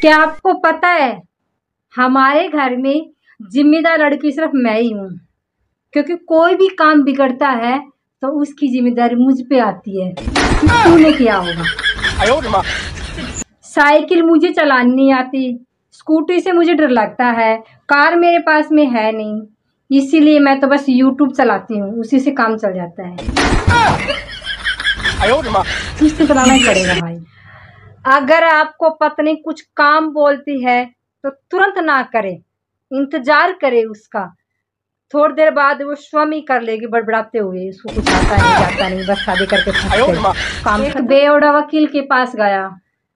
क्या आपको पता है हमारे घर में जिम्मेदार लड़की सिर्फ मैं ही हूँ, क्योंकि कोई भी काम बिगड़ता है तो उसकी जिम्मेदारी मुझ पे आती है। तूने किया होगा। साइकिल मुझे चलानी नहीं आती, स्कूटी से मुझे डर लगता है, कार मेरे पास में है नहीं, इसीलिए मैं तो बस यूट्यूब चलाती हूँ, उसी से काम चल जाता है। इससे चलाना ही पड़ेगा भाई। अगर आपको पत्नी कुछ काम बोलती है तो तुरंत ना करे, इंतजार करे उसका। थोड़ी देर बाद वो स्वयं ही कर लेगी बड़बड़ाते हुए, उसको कुछ आता नहीं जाता नहीं, बस शादी करके काम। एक बेवड़ा वकील के पास गया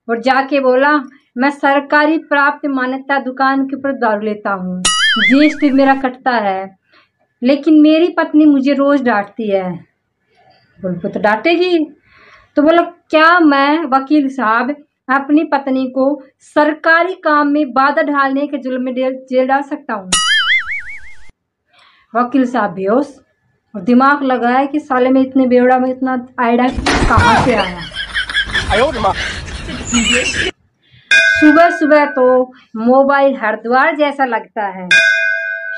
और जाके बोला, मैं सरकारी प्राप्त मान्यता दुकान के ऊपर दारू लेता हूँ, जीएसटी मेरा कटता है, लेकिन मेरी पत्नी मुझे रोज डांटती है। बोल तो डांटेगी। तो बोला, क्या मैं वकील साहब अपनी पत्नी को सरकारी काम में बाधा डालने के जुर्म में जेल डाल सकता हूँ? वकील साहब बेहोश और दिमाग लगाया कि साले में इतने बेवड़ा में इतना आइडिया कहाँ से आया। सुबह सुबह तो मोबाइल हरिद्वार जैसा लगता है,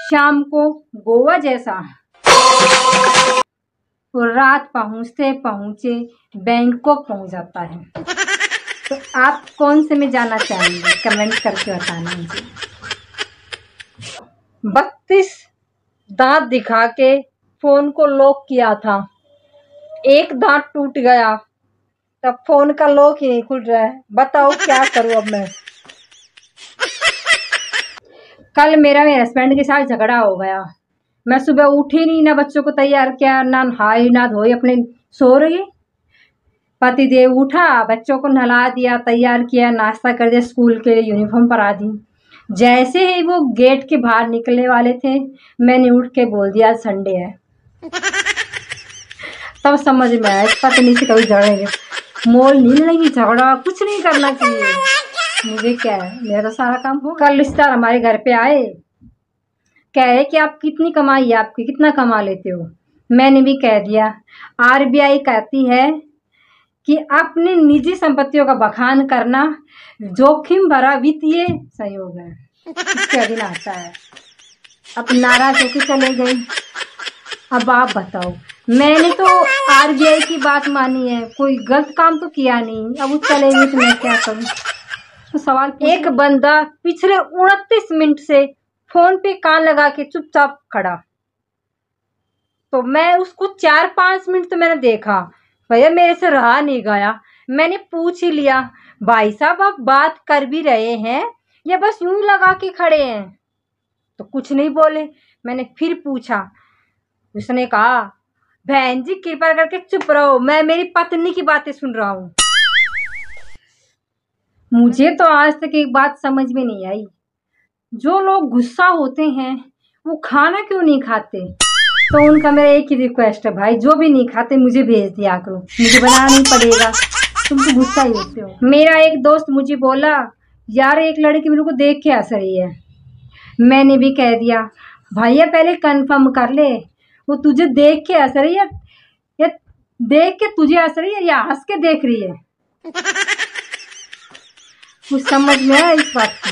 शाम को गोवा जैसा, और रात पहुंचते पहुंचे बैंकॉक पहुंच जाता है। तो आप कौन से में जाना चाहेंगे, कमेंट करके बताना मुझे। 32 दांत दिखा के फोन को लॉक किया था, एक दांत टूट गया, तब फोन का लॉक ही नहीं खुल रहा है। बताओ क्या करूं अब मैं। कल मेरे हस्बैंड के साथ झगड़ा हो गया। मैं सुबह उठी नहीं, ना बच्चों को तैयार किया, ना नहाई ना धोई, अपने सो रही। पतिदेव उठा, बच्चों को नहला दिया, तैयार किया, नाश्ता कर दिया, स्कूल के लिए यूनिफॉर्म पहना दी। जैसे ही वो गेट के बाहर निकलने वाले थे, मैंने उठ के बोल दिया संडे है। तब समझ में आया पत्नी से कभी झगड़ेंगे, मोल नहीं लगी, झगड़ा कुछ नहीं करना चाहिए। मुझे क्या है, मेरा तो सारा काम हो। कल रिश्तेदार हमारे घर पे आए, कह रहे कि आप कितनी कमाई है आपकी, कितना कमा लेते हो। मैंने भी कह दिया, आरबीआई कहती है कि अपनी निजी संपत्तियों का बखान करना जोखिम भरा वित्तीय सहयोग है, इसके अधीन आता है। अब नाराज होकर चले गई। अब आप बताओ, मैंने तो आरबीआई की बात मानी है, कोई गलत काम तो किया नहीं, अब वो चले गए तो मैं क्या करूं। तो सवाल, एक बंदा पिछले 29 मिनट से फोन पे कान लगा के चुपचाप खड़ा, तो मैं उसको 4-5 मिनट तो मैंने देखा, भैया मेरे से रहा नहीं गया। मैंने पूछ ही लिया, भाई साहब आप बात कर भी रहे हैं या बस यूं ही लगा के खड़े हैं? तो कुछ नहीं बोले। मैंने फिर पूछा, उसने कहा, बहन जी कृपा करके चुप रहो, मैं मेरी पत्नी की बातें सुन रहा हूँ। मुझे तो आज तक एक बात समझ में नहीं आई, जो लोग गुस्सा होते हैं वो खाना क्यों नहीं खाते? तो उनका मेरा एक ही रिक्वेस्ट है, भाई जो भी नहीं खाते मुझे भेज दिया करो, मुझे बनाना नहीं पड़ेगा, तुम तो गुस्सा ही होते हो। मेरा एक दोस्त मुझे बोला, यार एक लड़की मेरे को देख के हंस रही है। मैंने भी कह दिया, भैया पहले कंफर्म कर ले, वो तुझे देख के हंस रही है या देख के तुझे हंस रही है या हंस के देख रही है। कुछ समझ में आया इस बात का?